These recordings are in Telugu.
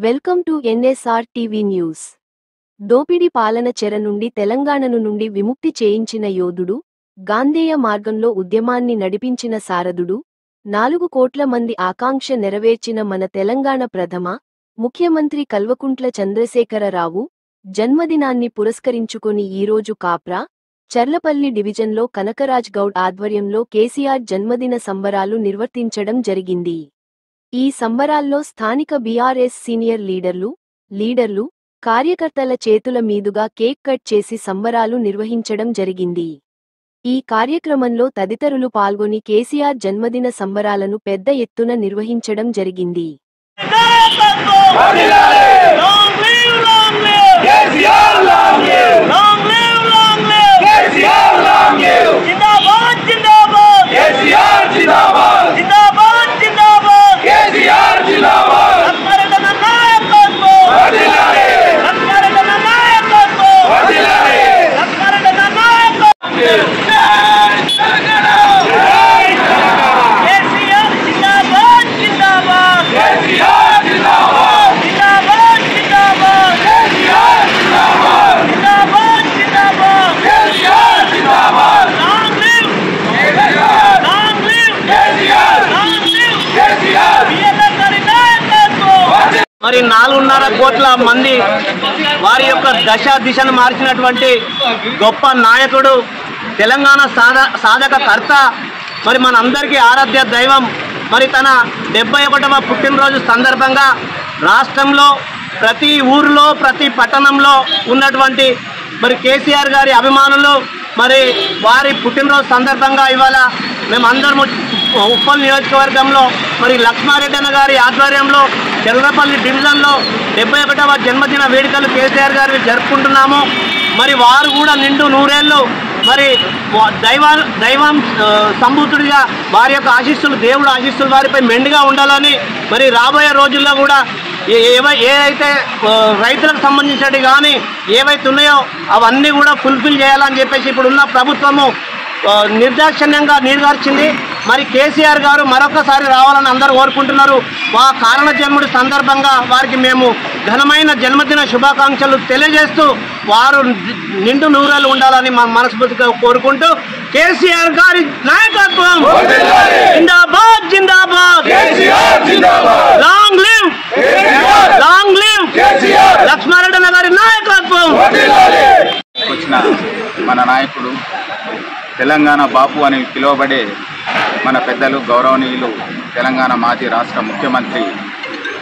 Welcome to NSR TV news. దోపిడీ పాలన చెర నుండి తెలంగాణను నుండి విముక్తి చేయించిన యోధుడు, గాంధేయ మార్గంలో ఉద్యమాన్ని నడిపించిన సారథుడు, 4 కోట్ల మంది ఆకాంక్ష నెరవేర్చిన మన తెలంగాణ ప్రథమ ముఖ్యమంత్రి కల్వకుంట్ల చంద్రశేఖరరావు జన్మదినాన్ని పురస్కరించుకొని ఈరోజు కాప్రా, చర్లపల్లి డివిజన్లో కనకరాజ్ గౌడ్ ఆధ్వర్యంలో కేసీఆర్ జన్మదిన సంబరాలు నిర్వర్తించడం జరిగింది. ఈ సంబరాల్లో స్థానిక బీఆర్ఎస్ సీనియర్ లీడర్లు, కార్యకర్తల చేతుల మీదుగా కేక్ కట్ చేసి సంబరాలు నిర్వహించడం జరిగింది. ఈ కార్యక్రమంలో తదితరులు పాల్గొని కేసీఆర్ జన్మదిన సంబరాలను పెద్ద ఎత్తున నిర్వహించడం జరిగింది. మరి 4.5 కోట్ల మంది వారి యొక్క దిశను మార్చినటువంటి గొప్ప నాయకుడు, తెలంగాణ సాధక కర్త, మరి మనందరికీ ఆరాధ్య దైవం. మరి తన 71వ పుట్టినరోజు సందర్భంగా రాష్ట్రంలో ప్రతి ఊరిలో ప్రతి పట్టణంలో ఉన్నటువంటి మరి కేసీఆర్ గారి అభిమానులు మరి వారి పుట్టినరోజు సందర్భంగా ఇవాళ మేమందరం ఉప్పల్ నియోజకవర్గంలో మరి లక్ష్మారెడ్డి అన్న గారి ఆధ్వర్యంలో చర్లపల్లి డివిజన్లో 71వ జన్మదిన వేడుకలు కేసీఆర్ గారిని జరుపుకుంటున్నాము. మరి వారు కూడా నిండు నూరేళ్ళు మరి దైవం సంభూతుడిగా వారి యొక్క ఆశీస్సులు, దేవుడు ఆశీస్సులు వారిపై మెండుగా ఉండాలని, మరి రాబోయే రోజుల్లో కూడా ఏవైతే రైతులకు సంబంధించినవి కానీ ఏవైతే ఉన్నాయో అవన్నీ కూడా ఫుల్ఫిల్ చేయాలని చెప్పేసి ఇప్పుడున్న ప్రభుత్వము నిర్దాక్షిణ్యంగా నిర్ధారించింది. మరి కేసీఆర్ గారు మరొకసారి రావాలని అందరూ కోరుకుంటున్నారు. కారణ జన్ముడి సందర్భంగా వారికి మేము ఘనమైన జన్మదిన శుభాకాంక్షలు తెలియజేస్తూ వారు నిండు నూరేళ్ళు ఉండాలని మనస్ఫూర్తిగా కోరుకుంటూ కేసీఆర్ గారి నాయకత్వం జిందాబాద్ జిందాబాద్, లాంగ్ లివ్ లక్ష్మారెడ్డి గారి నాయకత్వం. వచ్చిన మన నాయకుడు, తెలంగాణ బాపు అని పిలువబడే మన పెద్దలు గౌరవనీయులు తెలంగాణ మాజీ రాష్ట్ర ముఖ్యమంత్రి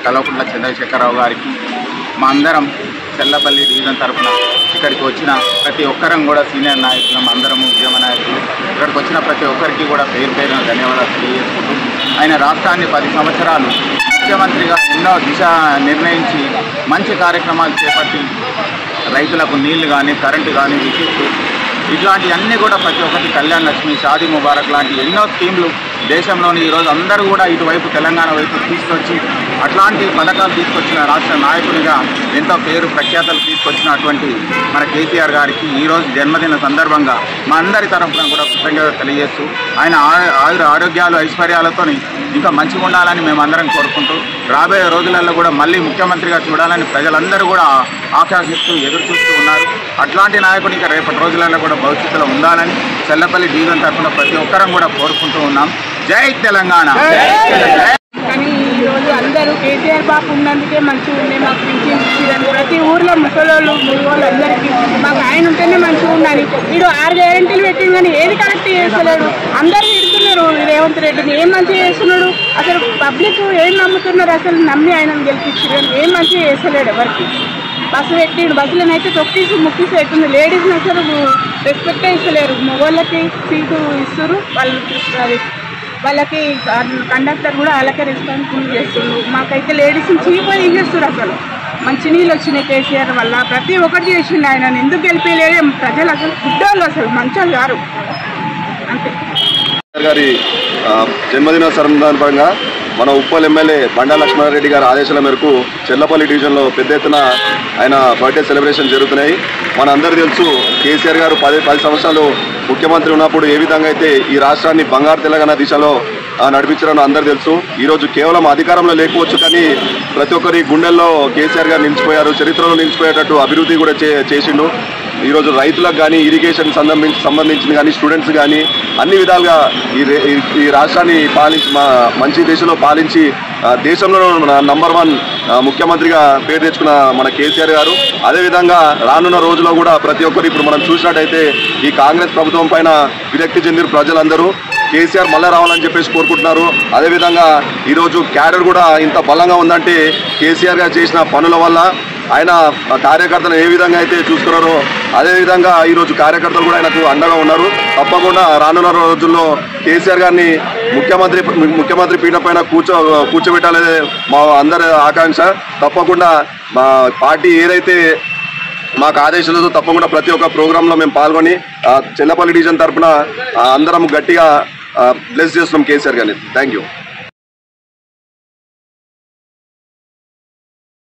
కల్వకుంట్ల చంద్రశేఖరరావు గారికి మా అందరం చర్లపల్లి డివిజన్ తరఫున ఇక్కడికి వచ్చిన ప్రతి ఒక్కరం కూడా సీనియర్ నాయకులం, అందరము ఉద్యమ నాయకులు, ఇక్కడికి వచ్చిన ప్రతి ఒక్కరికి కూడా పేరున ధన్యవాదాలు తెలియజేసుకుంటూ ఆయన రాష్ట్రాన్ని 10 సంవత్సరాలు ముఖ్యమంత్రిగా ఎన్నో దిశ నిర్ణయించి మంచి కార్యక్రమాలు చేపట్టి రైతులకు నీళ్లు కానీ, కరెంటు కానీ, విద్యుత్ ఇట్లాంటివన్నీ కూడా ప్రతి ఒక్కటి, కళ్యాణ్ లక్ష్మి, షాదీ ముబారక్ లాంటి ఎన్నో స్కీమ్లు దేశంలోని ఈరోజు అందరూ కూడా ఇటువైపు తెలంగాణ వైపు తీసుకొచ్చి అట్లాంటి పథకాలు తీసుకొచ్చిన రాష్ట్ర నాయకునిగా ఎంతో పేరు ప్రఖ్యాతలు తీసుకొచ్చినటువంటి మన కేసీఆర్ గారికి ఈరోజు జన్మదిన సందర్భంగా మా అందరి తరఫున కూడా కృతజ్ఞత తెలియజేస్తూ ఆయన ఆరోగ్యాలు ఐశ్వర్యాలతో ఇంకా మంచిగా ఉండాలని మేమందరం కోరుకుంటూ రాబోయే రోజులలో కూడా మళ్ళీ ముఖ్యమంత్రిగా చూడాలని ప్రజలందరూ కూడా ఆకాంక్షిస్తూ ఎదురు చూస్తూ ఉన్నారు. అట్లాంటి నాయకుడు ఇంకా రేపటి రోజులలో కూడా భవిష్యత్తులో ఉండాలని చర్లపల్లి డివిజన్ తరఫున ప్రతి ఒక్కరం కూడా కోరుకుంటూ ఉన్నాం. జై తెలంగాణ. కానీ ఈరోజు అందరూ కేసీఆర్ బాబు ఉన్నందుకే మంచిగా ఉండే, మాకు పింఛన్ ఇచ్చిరని ప్రతి ఊర్లో ముసలోళ్ళు అందరికీ మాకు ఆయన ఉంటేనే మంచిగా ఉండాలి. వీడు 6 గ్యారెంటీలు పెట్టింది కానీ ఏది కరెక్ట్ చేస్తలేడు. అందరూ ఇస్తున్నారు రేవంత్ రెడ్డిని, ఏం మంచిగా చేస్తున్నాడు అసలు? పబ్లిక్ ఏం నమ్ముతున్నారు అసలు? నమ్మి ఆయనను గెలిపించారు, ఏం మంచిగా చేస్తలేడు ఎవరికి. బస్సు పెట్టిండు, బస్సులనైతే తొక్కిసి ముక్కిసి పెట్టింది. లేడీస్ని అసలు రెస్పెక్టే ఇస్తలేరు. మగవాళ్ళకి సీటు ఇస్తారు, వాళ్ళకి కండక్టర్ కూడా వాళ్ళకే రెస్పాన్సిబుల్ చేస్తున్నారు. మాకైతే లేడీస్ని చీపోయి తీసేస్తారు. అసలు మంచినీళ్ళు వచ్చినాయి కేసీఆర్ వల్ల, ప్రతి ఒక్కటి చేసిండు. ఆయన ఎందుకు గెలిపేయలేదే? ప్రజలు అసలు గుడ్డోళ్ళు, అసలు మంచోళ్ళు గారు అంతే. గారి జన్మదిన సందర్భంగా మన ఉప్పల్ ఎమ్మెల్యే బండా లక్ష్మారెడ్డి గారి ఆదేశాల మేరకు చర్లపల్లి డివిజన్లో పెద్ద ఎత్తున ఆయన బర్త్డే సెలబ్రేషన్ జరుగుతున్నాయి. మనందరికీ తెలుసు కేసీఆర్ గారు 10 సంవత్సరాలు ముఖ్యమంత్రి ఉన్నప్పుడు ఏ విధంగా అయితే ఈ రాష్ట్రాన్ని బంగారు తెలంగాణ దిశలో నడిపించారని అందరూ తెలుసు. ఈరోజు కేవలం అధికారంలో లేకపోవచ్చు, కానీ ప్రతి ఒక్కరి గుండెల్లో కేసీఆర్ గారు నిలిచిపోయారు. చరిత్రలో నిలిచిపోయేటట్టు అభివృద్ధి కూడా చేసిండు. ఈరోజు రైతులకు కానీ, ఇరిగేషన్ సంబంధించింది కానీ, స్టూడెంట్స్ కానీ అన్ని విధాలుగా ఈ రాష్ట్రాన్ని పాలించి మంచి దేశంలో పాలించి దేశంలో నంబర్ 1 ముఖ్యమంత్రిగా పేరు తెచ్చుకున్న మన కేసీఆర్ గారు. అదేవిధంగా రానున్న రోజుల్లో కూడా ప్రతి ఒక్కరు ఇప్పుడు మనం చూసినట్టయితే ఈ కాంగ్రెస్ ప్రభుత్వం పైన విరక్తి చెందిన ప్రజలందరూ కేసీఆర్ మళ్ళీ రావాలని చెప్పేసి కోరుకుంటున్నారు. అదేవిధంగా ఈరోజు క్యాడర్ కూడా ఇంత బలంగా ఉందంటే కేసీఆర్ గారు చేసిన పనుల వల్ల. ఆయన కార్యకర్తలు ఏ విధంగా అయితే చూస్తున్నారో అదేవిధంగా ఈరోజు కార్యకర్తలు కూడా ఆయనకు అండగా ఉన్నారు. తప్పకుండా రానున్న రోజుల్లో కేసీఆర్ గారిని ముఖ్యమంత్రి పీఠం పైన కూర్చోబెట్టాలనే మా అందరి ఆకాంక్ష. తప్పకుండా మా పార్టీ ఏదైతే మాకు ఆదేశాలతో తప్పకుండా ప్రతి ఒక్క ప్రోగ్రాంలో మేము పాల్గొని చెల్లపల్లి డివిజన్ తరఫున అందరం గట్టిగా బ్లెస్ చేస్తున్నాం కేసీఆర్ గారిని. Thank you.